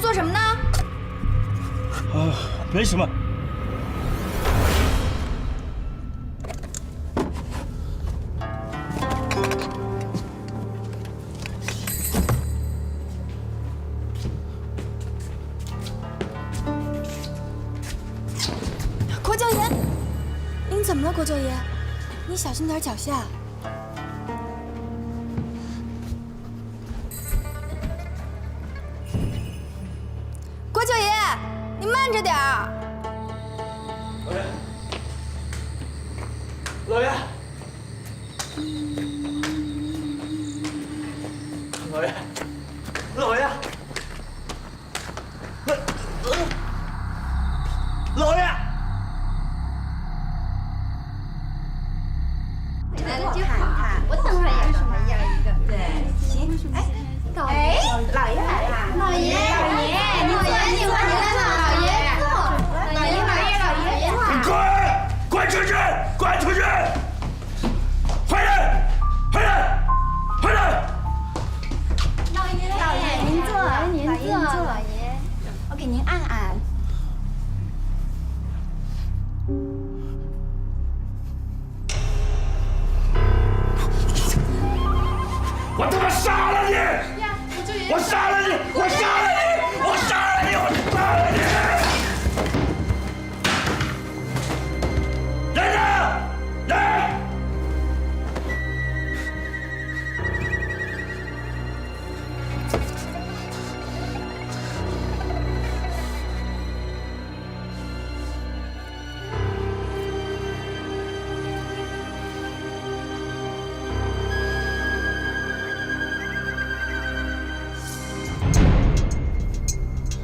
人做什么呢？没什么。国舅爷，您怎么了，国舅爷？你小心点脚下。国舅爷，你慢着点儿。老爷，老爷，老爷，老爷。 来了就看看，我等会儿也什么样一个。对，行，哎，老爷来了，老爷，你坐，你来了，老爷，老爷，滚出去，滚出去！回来，回来，回来！老爷，您坐，老爷，我给您按按。 我他妈杀了你！我杀了你！我杀了你！我杀了你！我杀了你！人呢？人！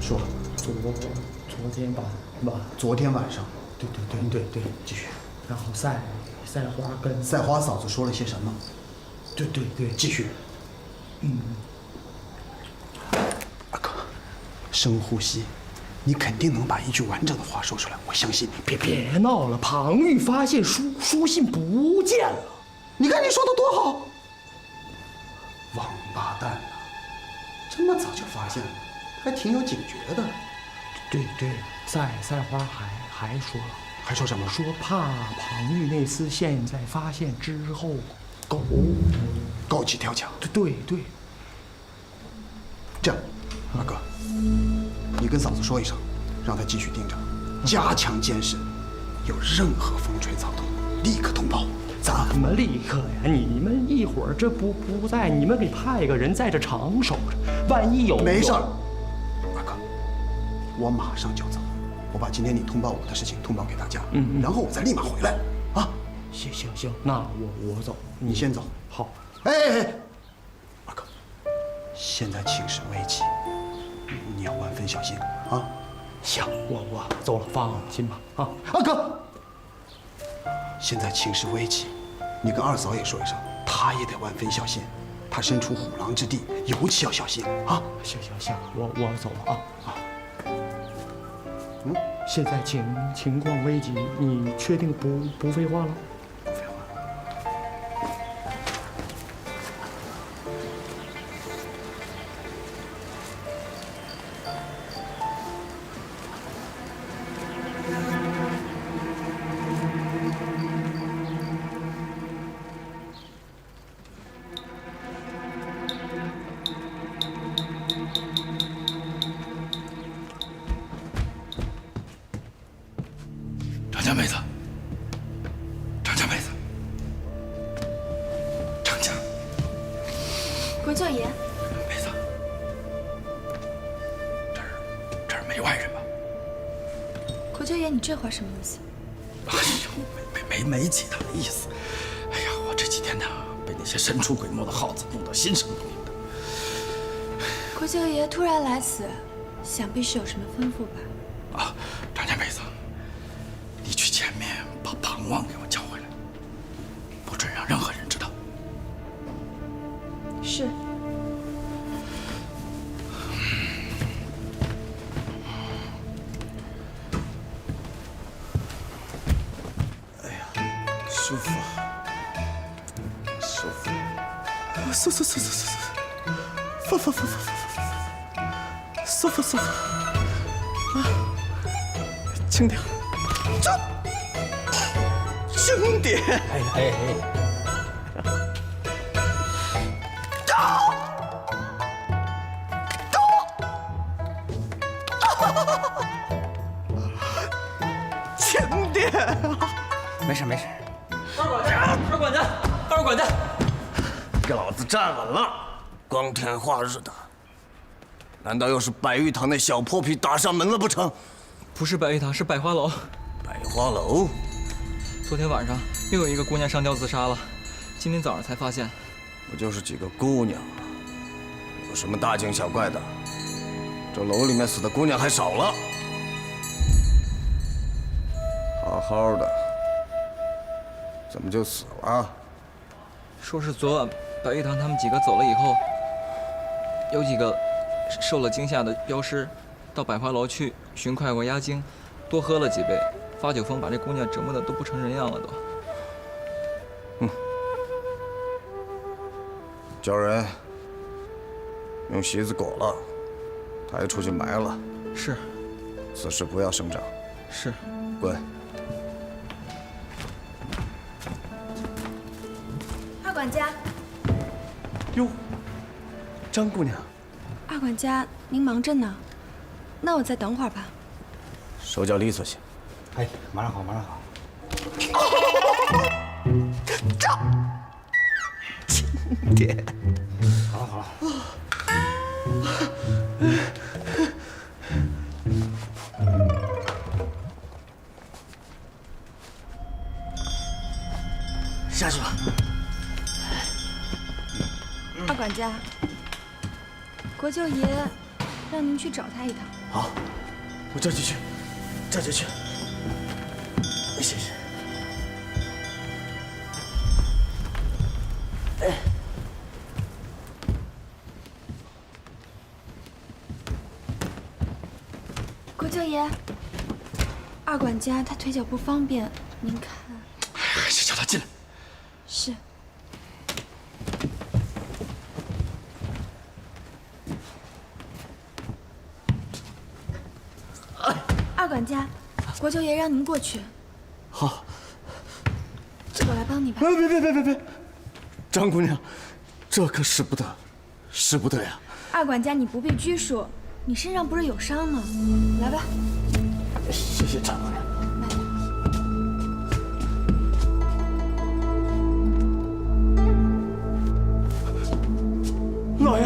说，昨天晚上，对，继续。然后赛花跟赛花嫂子说了些什么？对，继续。阿哥，深呼吸，你肯定能把一句完整的话说出来，我相信你。别闹了，庞玉发现书信不见了。你看你说的多好。王八蛋呐，这么早就发现了，还挺有警觉的。对，赛花还说了。还说什么？说怕庞玉那次现在发现之后，狗急跳墙。对，这样，阿哥，你跟嫂子说一声，让她继续盯着，加强监视，有任何风吹草动，立刻通报。怎么立刻呀？你们一会儿这不在，你们给派个人在这长守着，万一有没事儿。阿哥，我马上就走。我把今天你通报我的事情通报给大家，然后我再立马回来，啊！行，那我走，你先走。好。哎，阿哥，现在情势危急，你要万分小心啊！行，我走了，放心吧，啊，阿哥。现在情势危急，你跟二嫂也说一声，她也得万分小心，她身处虎狼之地，尤其要小心啊！行，我走了啊。现在情况危急，你确定不废话了？不废话。张家妹子，张家，国舅爷，妹子，这儿没外人吧？国舅爷，你这话什么意思？哎呦，没其他的意思。哎呀，我这几天呢，被那些神出鬼没的耗子弄得心神不宁的。国舅爷突然来此，想必是有什么吩咐吧？啊，张家妹子，你去前面把庞旺给我叫回来，不准让任何人知道。是。舒服，舒服，放，舒服舒服。啊，轻点。这，轻点。哎。轻点。没事没事。二管家，给老子站稳了！光天化日的，难道又是百玉堂那小破皮打上门了不成？不是百玉堂，是百花楼。百花楼？昨天晚上又有一个姑娘上吊自杀了，今天早上才发现。不就是几个姑娘，有什么大惊小怪的？这楼里面死的姑娘还少了。好好的，怎么就死了？说是昨晚百玉堂他们几个走了以后，有几个受了惊吓的镖师到百花楼去寻快过压惊，多喝了几杯，发酒疯把这姑娘折磨的都不成人样了都。叫人用席子裹了，抬出去埋了。是。此事不要声张。是。滚。二管家。哟，张姑娘。二管家，您忙着呢，那我再等会儿吧。手脚利索些。哎，马上好，马上好。轻点。好了好了。下去吧。二管家，国舅爷让您去找他一趟。好，我这就去，这就去。谢谢。国舅爷，二管家他腿脚不方便，您看。还是叫他进来。是。二管家，国舅爷让您过去。好。我来帮你吧。别！张姑娘，这可使不得，使不得呀！二管家，你不必拘束，你身上不是有伤吗？来吧。谢谢张姑娘。老爷，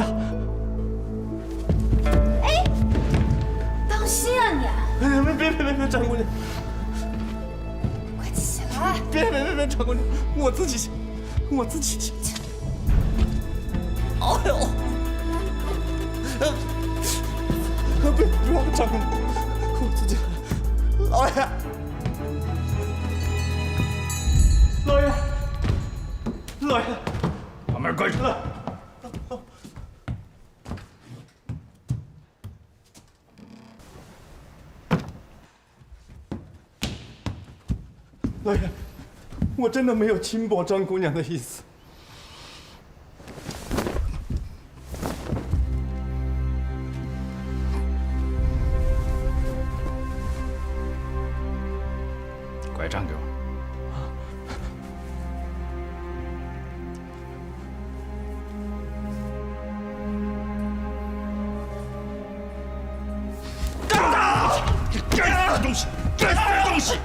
哎，当心啊你！别，张姑娘，快起来！别，张姑娘，我自己去。哎呦！别让我张姑娘，我自己来。老爷，把门关上。老爷，我真的没有轻薄张姑娘的意思。拐杖给我。该死的东西！该死的东西！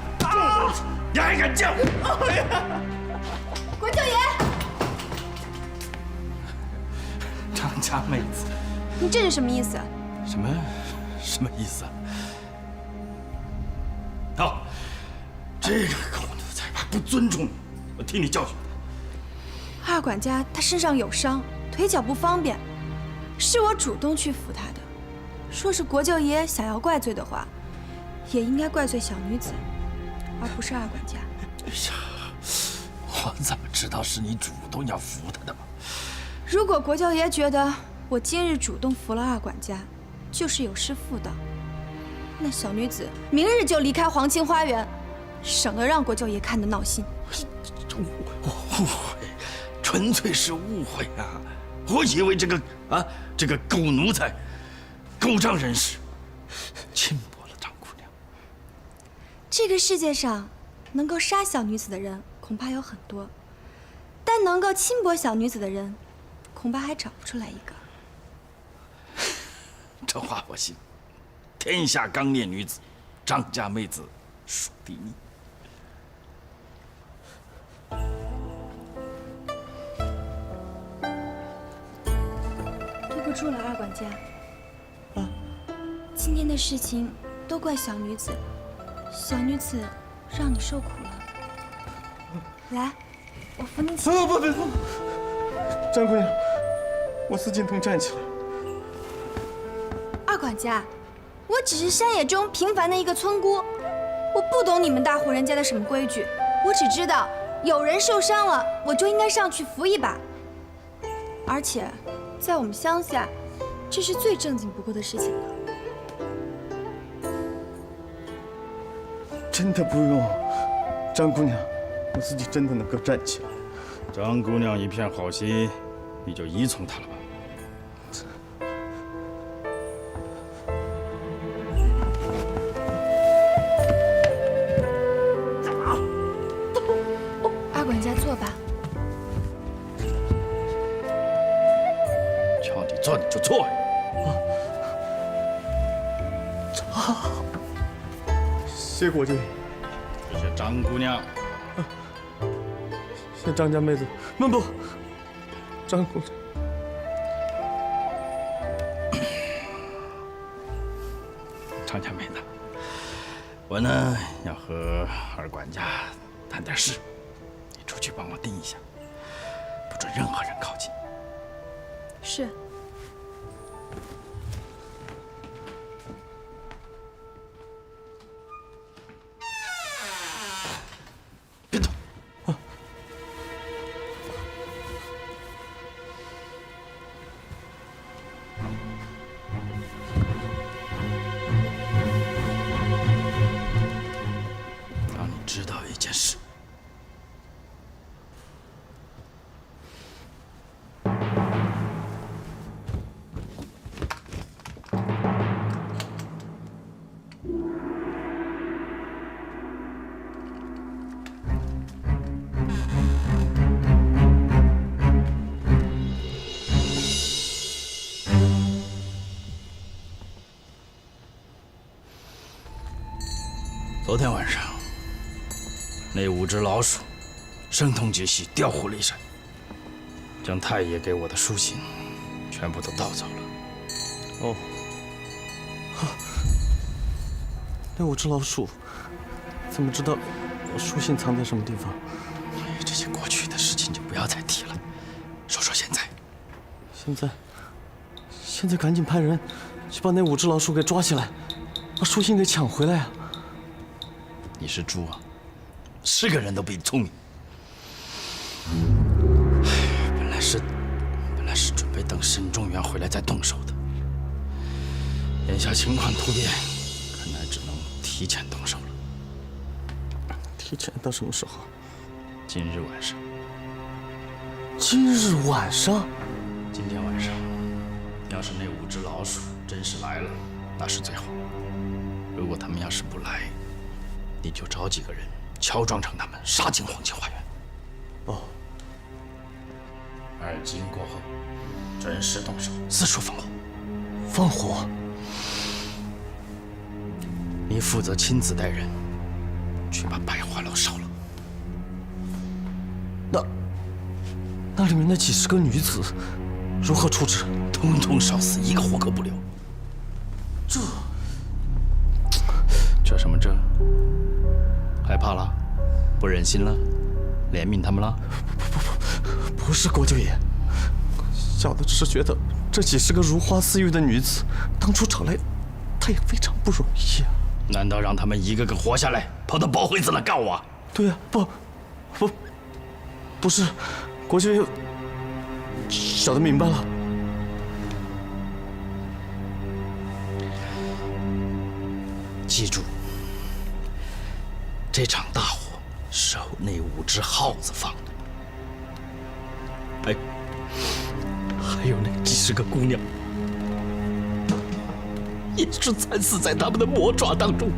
你还敢叫！国舅爷，张家妹子，你这是什么意思？什么意思啊？好，这个狗奴才还不尊重你，我替你教训他。二管家他身上有伤，腿脚不方便，是我主动去扶他的。说是国舅爷想要怪罪的话，也应该怪罪小女子，而不是二管家。哎呀，我怎么知道是你主动要扶他的嘛？如果国舅爷觉得我今日主动扶了二管家，就是有失妇道，那小女子明日就离开皇清花园，省得让国舅爷看得闹心。误会，纯粹是误会啊！我以为这个狗奴才狗仗人势，轻薄了张姑娘。这个世界上，能够杀小女子的人恐怕有很多，但能够轻薄小女子的人，恐怕还找不出来一个。这话我信。天下刚烈女子，张家妹子属第一。对不住了，二管家。今天的事情都怪小女子，小女子让你受苦了。来，我扶你起来。不，张姑娘，我自己能站起来。二管家，我只是山野中平凡的一个村姑，我不懂你们大户人家的什么规矩，我只知道有人受伤了，我就应该上去扶一把。而且，在我们乡下，这是最正经不过的事情了。真的不用，张姑娘，我自己真的能够站起来。张姑娘一片好心，你就依从她了吧。二管家坐吧。叫你坐你就坐呀。谢国舅爷，这是张姑娘。谢张家妹子。不，张姑娘。张家妹子，我呢要和二管家谈点事，你出去帮我盯一下，不准任何人靠近。是。别动！让你知道一件事。昨天晚上，那5只老鼠声东击西，调虎离山，将太爷给我的书信全部都盗走了。哦，那5只老鼠怎么知道我书信藏在什么地方？这些过去的事情就不要再提了，说说现在。现在赶紧派人去把那5只老鼠给抓起来，把书信给抢回来啊！你是猪啊，是个人都比你聪明。本来是准备等沈中原回来再动手的，眼下情况突变，看来只能提前动手了。提前到什么时候？今日晚上。今日晚上？今天晚上，要是那5只老鼠真是来了，那是最好。如果他们要是不来，你就找几个人乔装成他们，杀进黄金花园。哦。2更过后，准时动手，四处放火。放火？你负责亲自带人去把百花楼烧了。那里面那几10个女子如何处置？统统烧死，一个活口不留。这什么这？害怕了？不忍心了？怜悯他们了？不是国舅爷，小的只是觉得这几10个如花似玉的女子，当初找来，她也非常不容易啊。难道让他们一个个活下来，跑到包回子来告我？对呀，不是，国舅爷，小的明白了。记住，这场大火是那5只耗子放的。哎，还有那几10个姑娘，也是惨死在他们的魔爪当中。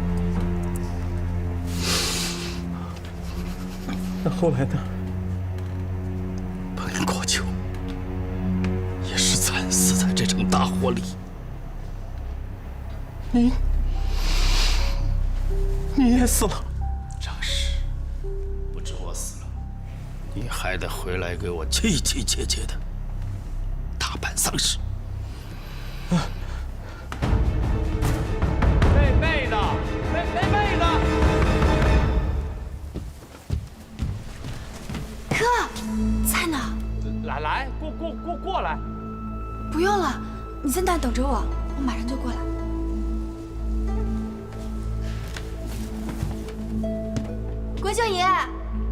那后来呢？本国舅也是惨死在这场大火里。你也死了。张氏，不止我死了，你还得回来给我凄凄切切的大办丧事。背的，背的。哥，在呢。来，过来。不用了，你在那等着我，我马上就过来。国舅爷，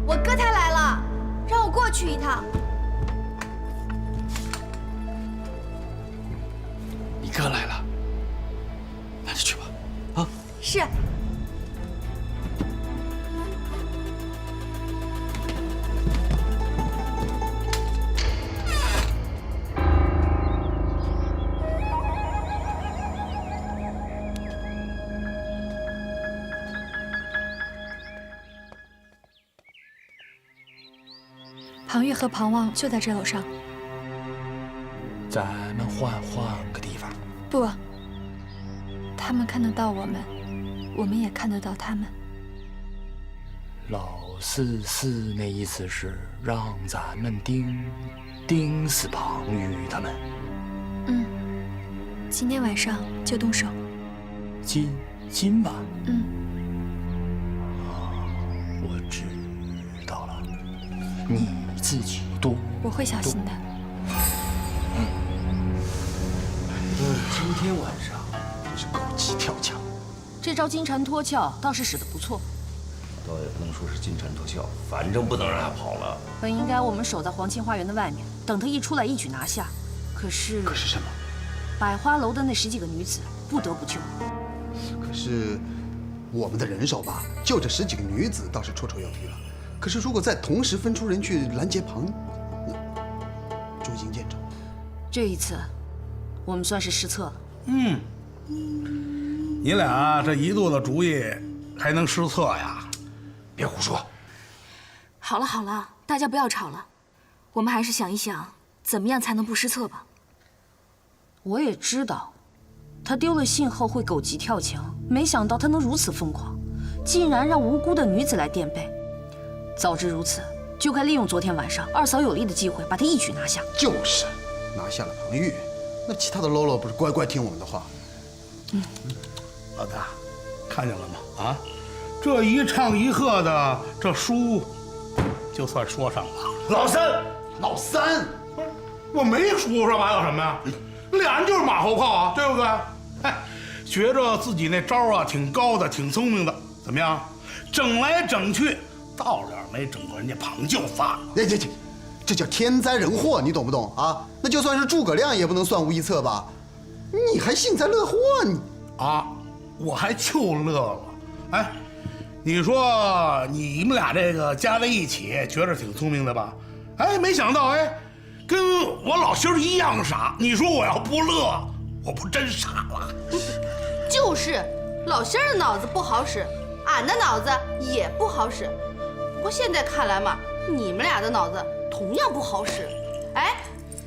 我哥他来了，让我过去一趟。你哥来了，那就去吧。啊，是。庞玉和庞旺就在这楼上。咱们换个地方。不，他们看得到我们，我们也看得到他们。老四那意思是让咱们盯死庞玉他们。今天晚上就动手。今晚。我知道了，你自己多。我会小心的。今天晚上真是狗急跳墙。这招金蝉脱壳倒是使得不错。倒也不能说是金蝉脱壳，反正不能让他跑了。本应该我们守在黄沁花园的外面，等他一出来一举拿下。可是什么？百花楼的那10几个女子不得不救。可是我们的人手吧，就这10几个女子倒是绰绰有余了。可是如果再同时分出人去拦截庞，诸行见证。这一次，我们算是失策了。你俩这一肚子主意还能失策呀？别胡说。好了，大家不要吵了，我们还是想一想，怎么样才能不失策吧。我也知道，他丢了信后会狗急跳墙，没想到他能如此疯狂，竟然让无辜的女子来垫背。早知如此，就该利用昨天晚上二嫂有利的机会，把他一举拿下。就是拿下了庞玉，那其他的喽啰不是乖乖听我们的话？老大，看见了吗？啊，这一唱一和的，这书就算说上了。老三，不是，我没说上，还有什么呀？俩人就是马后炮啊，对不对？哎，觉着自己那招啊挺高的，挺聪明的，怎么样？整来整去，到了没整过人家庞舅发。这叫天灾人祸，你懂不懂啊？那就算是诸葛亮也不能算无一策吧？你还幸灾乐祸你啊？我还就乐了。哎，你说你们俩这个加在一起，觉着挺聪明的吧？哎，没想到跟我老心儿一样傻。你说我要不乐，我不真傻了？就是，老心儿的脑子不好使，俺的脑子也不好使。不过现在看来嘛，你们俩的脑子同样不好使。哎，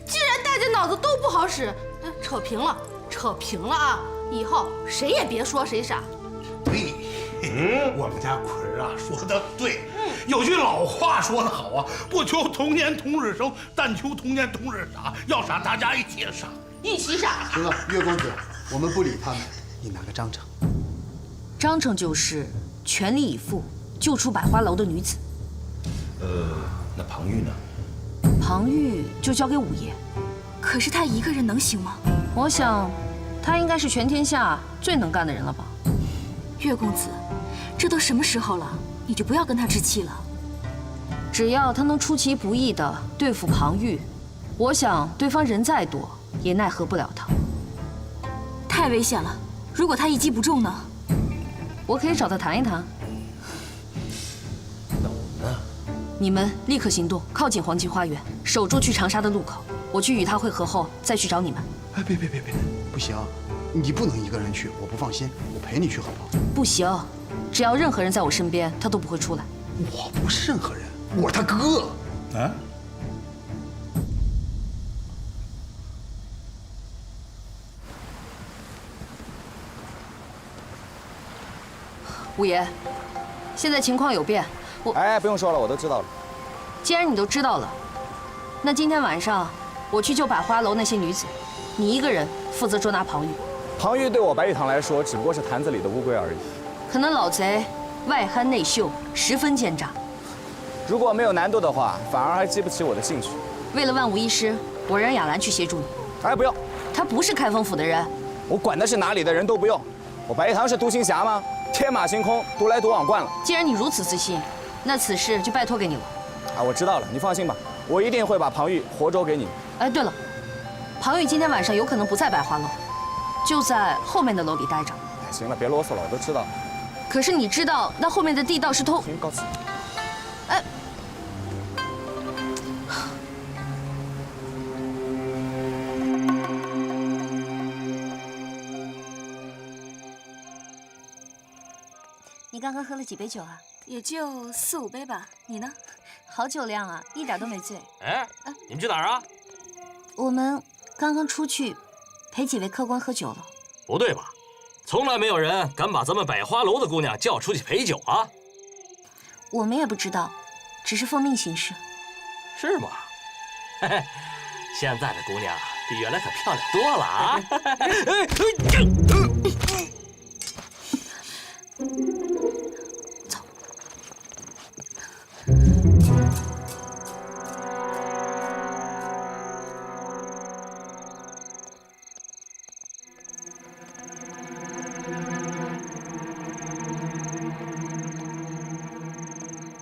既然大家脑子都不好使，扯平了啊！以后谁也别说谁傻。对，我们家奎儿啊说的对，有句老话说得好啊，不求同年同日生，但求同年同日傻。要傻，大家一起傻，一起傻。行了，岳公子，我们不理他们，你拿个章程。章程就是全力以赴救出百花楼的女子。那庞玉呢？庞玉就交给五爷。可是他一个人能行吗？我想，他应该是全天下最能干的人了吧？岳公子，这都什么时候了，你就不要跟他置气了。只要他能出其不意地对付庞玉，我想对方人再多也奈何不了他。太危险了，如果他一击不中呢？我可以找他谈一谈。那我们呢？你们立刻行动，靠近黄金花园，守住去长沙的路口。我去与他会合后再去找你们。哎，别，不行，你不能一个人去，我不放心，我陪你去好不好？不行，只要任何人在我身边，他都不会出来。我不是任何人，我是他哥。啊？五爷，现在情况有变，不用说了，我都知道了。既然你都知道了，那今天晚上我去救百花楼那些女子，你一个人负责捉拿庞玉。庞玉对我白玉堂来说，只不过是坛子里的乌龟而已。可能老贼外憨内秀，十分奸诈。如果没有难度的话，反而还激不起我的兴趣。为了万无一失，我让雅兰去协助你。不用，他不是开封府的人。我管的是哪里的人都不用。我白玉堂是独行侠吗？天马行空，独来独往惯了。既然你如此自信，那此事就拜托给你了。我知道了，你放心吧，我一定会把庞玉活捉给你。对了，庞玉今天晚上有可能不在百花楼，就在后面的楼里待着。行了，别啰嗦了，我都知道了。可是你知道那后面的地道是通……行，告辞。你刚刚喝了几杯酒啊？也就4、5杯吧。你呢？好酒量啊，一点都没醉。你们去哪儿啊？我们刚刚出去陪几位客官喝酒了。不对吧？从来没有人敢把咱们百花楼的姑娘叫出去陪酒啊！我们也不知道，只是奉命行事。是吗？嘿嘿，现在的姑娘比原来可漂亮多了啊！走。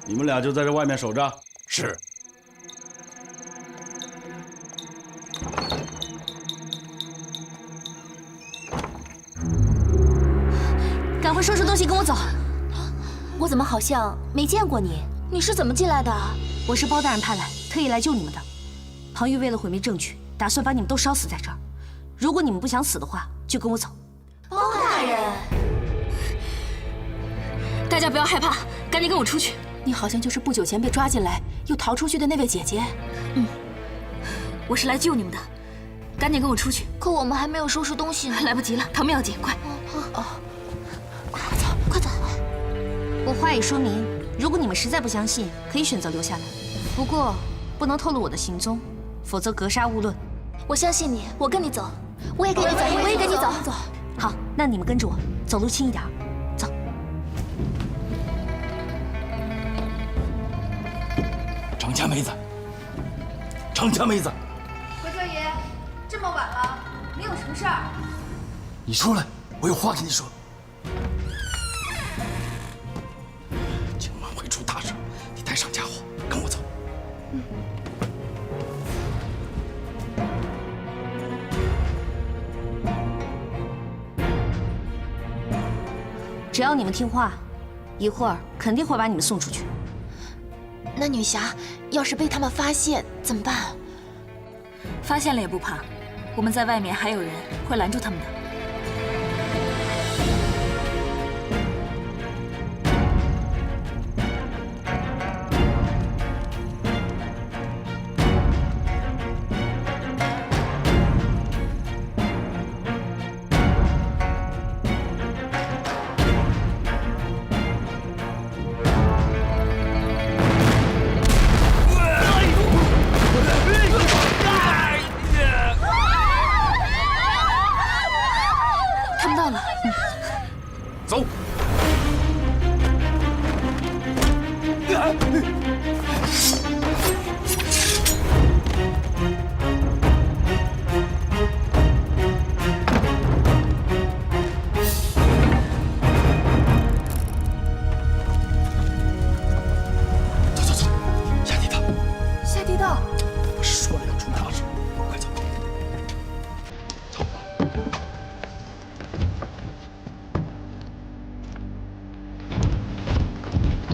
你们俩就在这外面守着。是。赶快收拾东西，跟我走。我怎么好像没见过你？你是怎么进来的？我是包大人派来，特意来救你们的。庞玉为了毁灭证据，打算把你们都烧死在这儿。如果你们不想死的话，就跟我走。包大人，大家不要害怕，赶紧跟我出去。你好像就是不久前被抓进来又逃出去的那位姐姐。我是来救你们的，赶紧跟我出去。可我们还没有收拾东西呢。来不及了，唐妙姐，快！快走，快走！我话已说明，如果你们实在不相信，可以选择留下来，不过不能透露我的行踪，否则格杀勿论。我相信你，我跟你走，我也跟你走，我也跟你走。走。好，那你们跟着我，走路轻一点。走。常家妹子，常家妹子，国舅爷，这么晚了，你有什么事儿？你出来，我有话跟你说。今晚会出大事，你带上家伙，跟我走。只要你们听话，一会儿肯定会把你们送出去。那女侠要是被他们发现怎么办？发现了也不怕，我们在外面还有人会拦住他们的。走。走走走，下地道。下地道。我是说了要出大事，快走。走。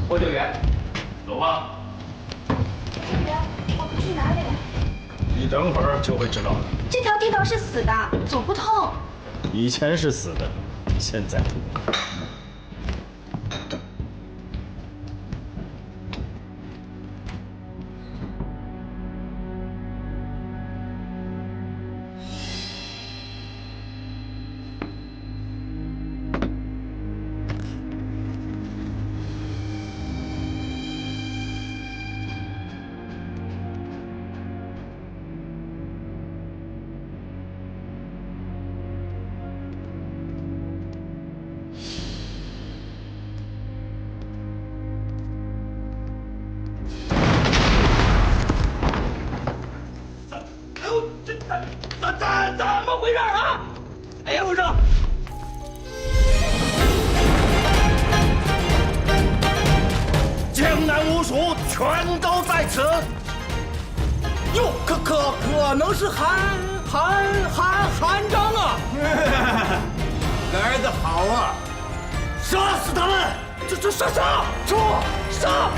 郭救援，走吧。救援，我们去哪里？你等会儿就会知道的。这条地道是死的，走不通。以前是死的，现在。怎么回事啊？哎呀，我说，江南无蜀全都在此。哟，可能是韩章啊！来得好啊！杀死他们！杀！都杀！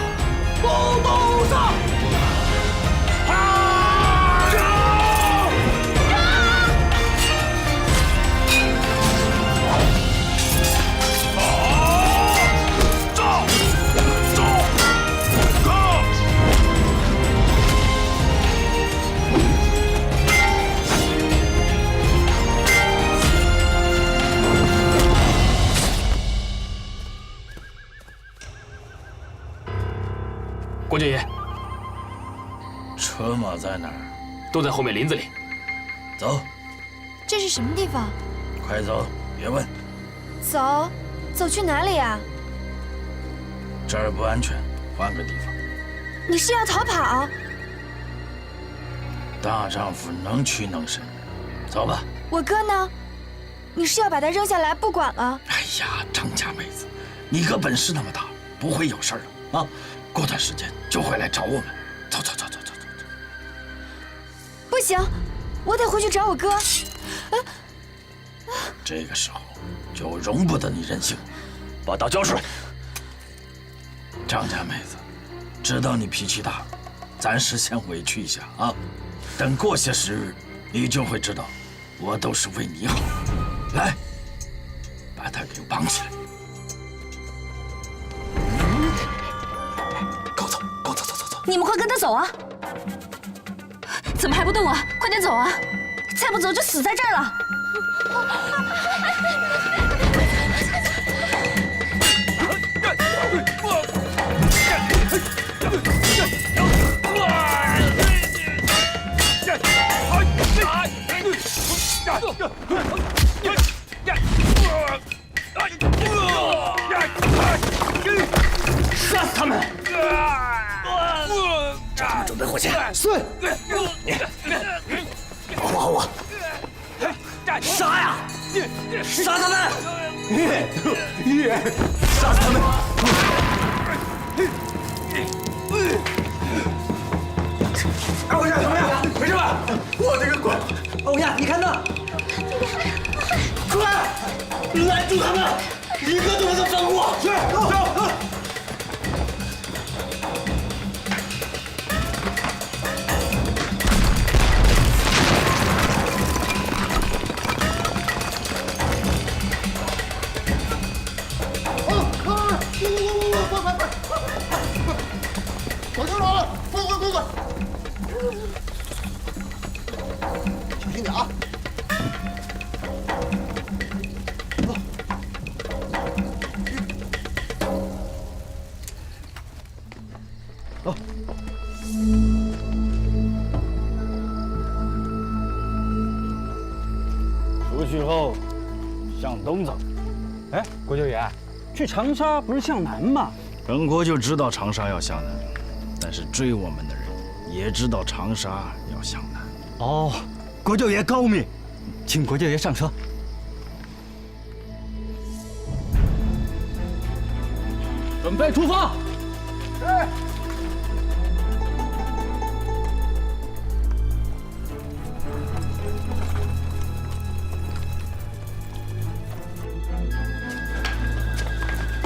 国舅爷，车马在哪儿？都在后面林子里。走，这是什么地方？快走，别问。走去哪里呀？这儿不安全，换个地方。你是要逃跑？大丈夫能屈能伸，走吧。我哥呢？你是要把他扔下来不管了？哎呀，张家妹子，你哥本事那么大，不会有事儿的啊。过段时间就会来找我们。走。不行，我得回去找我哥。这个时候就容不得你任性，把刀交出来。张家妹子，知道你脾气大，暂时先委屈一下啊。等过些时日，你就会知道，我都是为你好。来，把他给绑起来。走。你们快跟他走啊！怎么还不动啊？快点走啊！再不走就死在这儿了。杀死他们！让他们准备火箭。是。保护好我。杀呀！杀他们！杀死他们！欧阳怎么样？没事吧？我这个鬼！欧阳，你看那！快，拦住他们！一个都不能放过！是，走。快！小心点啊！走。出去后向东走。哎，国舅爷，去长沙不是向南吗？本国就知道长沙要向南，但是追我们的人也知道长沙要向南。哦，国舅爷高明，请国舅爷上车。准备出发。是。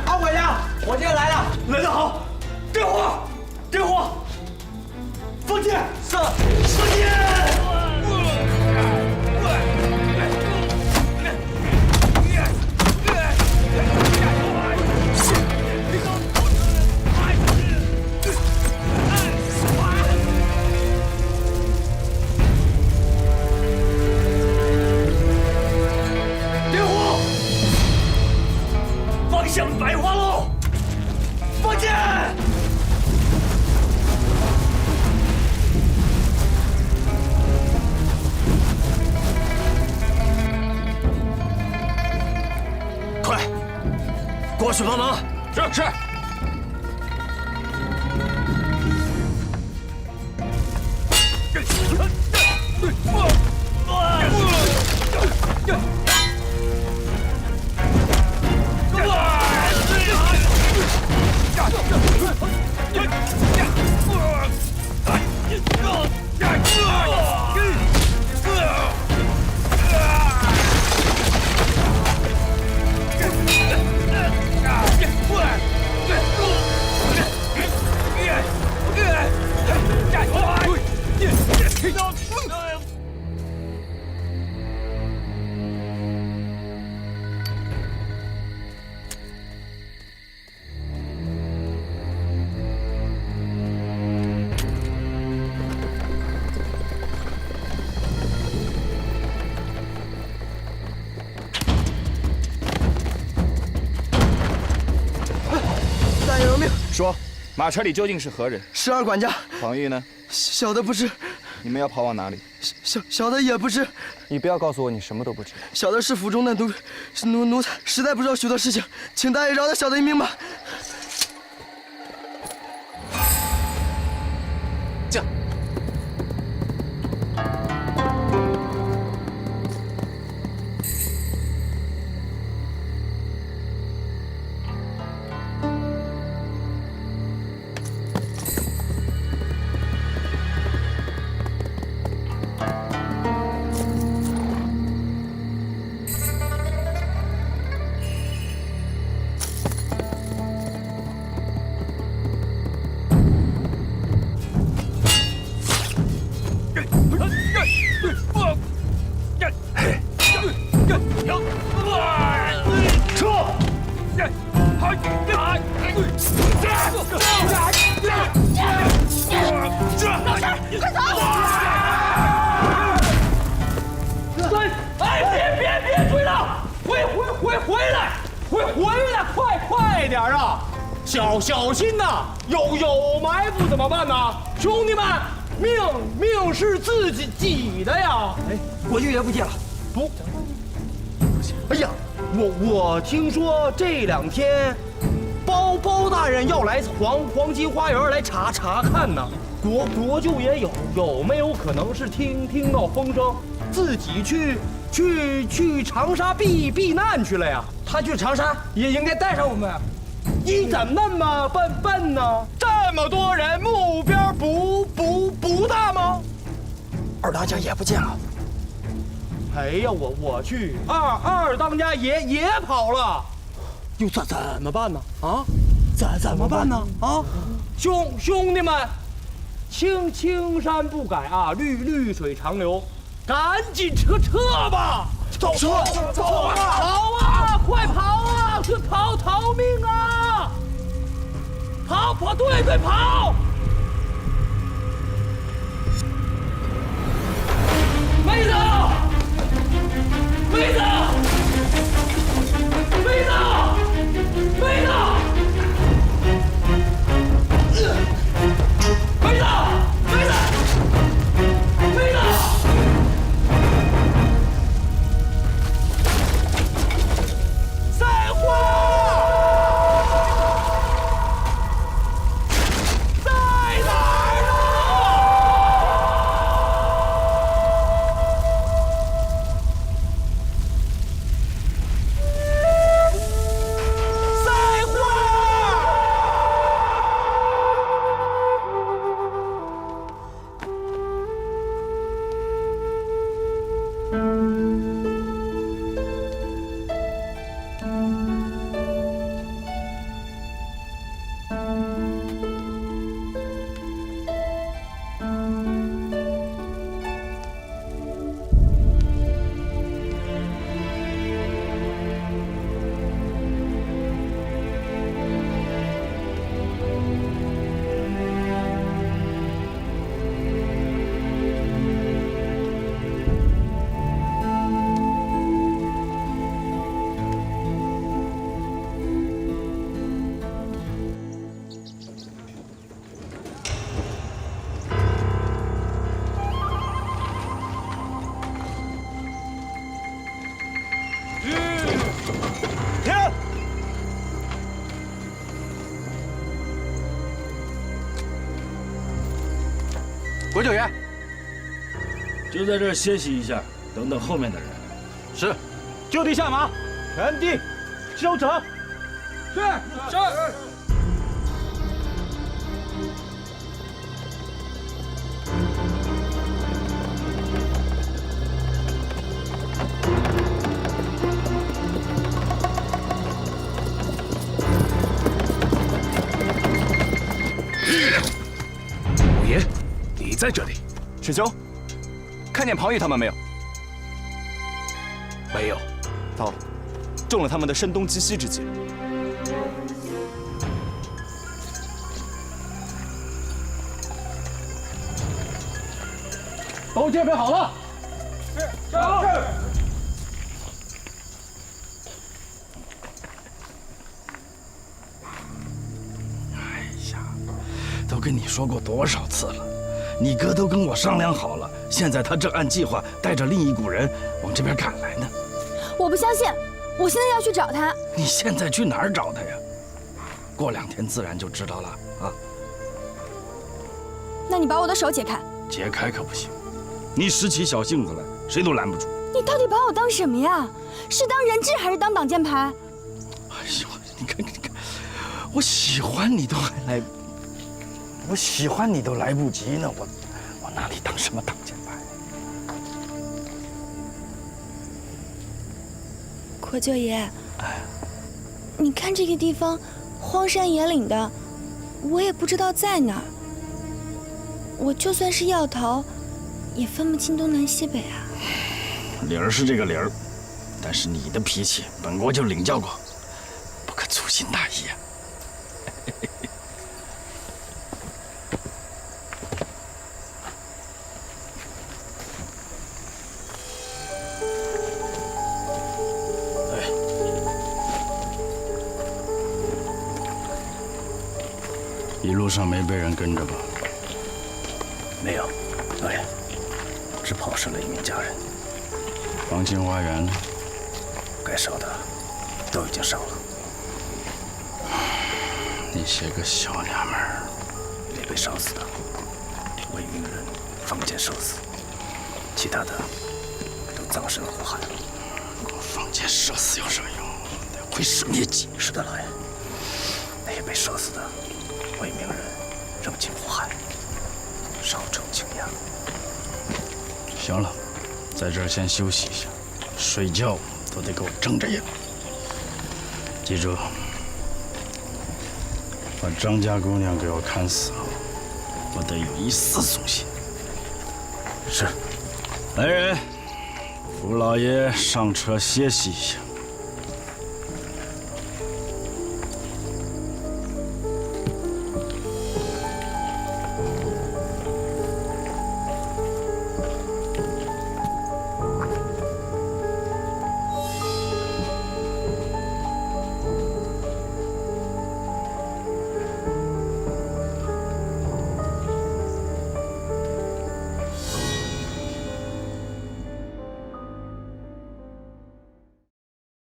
阿伟呀，火箭来了！来得好，点火！放箭！上！放箭！向百花楼！放箭！快，过去帮忙！是。说，马车里究竟是何人？十二管家。黄玉呢？小的不知。你们要跑往哪里？小的也不知。你不要告诉我你什么都不知。小的是府中的奴才，实在不知道许多事情，请大爷饶了小的一命吧。驾！小心呐！有埋伏怎么办呢？兄弟们，命是自己的呀！哎，国舅爷不见了，不，哎呀，我听说这2天，包大人要来黄金花园来查看呢。国舅爷有没有可能是听到风声，自己去长沙避难去了呀？他去长沙也应该带上我们。你怎么那么笨呢？这么多人，目标不大吗？二当家也不见了。哎呀，我去，二当家也跑了，又怎么办呢？啊，怎么办呢？啊，兄弟们，青山不改啊，绿水长流，赶紧撤吧！走啊！跑啊！快跑啊！去逃命啊！跑！对，跑！妹子！赛九爷，就在这儿歇息一下，等等后面的人。是，就地下马，原地修整。是。五爷，你在这里？师兄，看见庞玉他们没有？没有。到了，中了他们的声东击西之计。都建备好了。是。都跟你说过多少次了，你哥都跟我商量好了，现在他正按计划带着另一股人往这边赶来呢。我不相信，我现在要去找他。你现在去哪儿找他呀？过2天自然就知道了啊。那你把我的手解开。解开可不行，你使起小性子来，谁都拦不住。你到底把我当什么呀？是当人质还是当挡箭牌？哎呦，你看，我喜欢你都还来。我喜欢你都来不及呢，我哪里当什么挡箭牌？国舅爷，你看这个地方，荒山野岭的，我也不知道在哪儿。我就算是要逃，也分不清东南西北啊。理儿是这个理儿，但是你的脾气，本国就领教过，不可粗心大意啊。一路上没被人跟着吧？没有，老爷，只跑失了一名家人。黄金花园呢？该烧的都已经烧了。你些个小娘们儿！没被烧死的，魏明人放箭射死，其他的都葬身火海了。放箭射死有什么用？得毁尸灭迹。是的，老爷。那些被射死的魏明人扔进火海，烧成青烟。行了，在这儿先休息一下，睡觉都得给我睁着眼。记住，把张家姑娘给我看死了，不得有一丝松懈。是。来人，扶老爷上车歇息一下。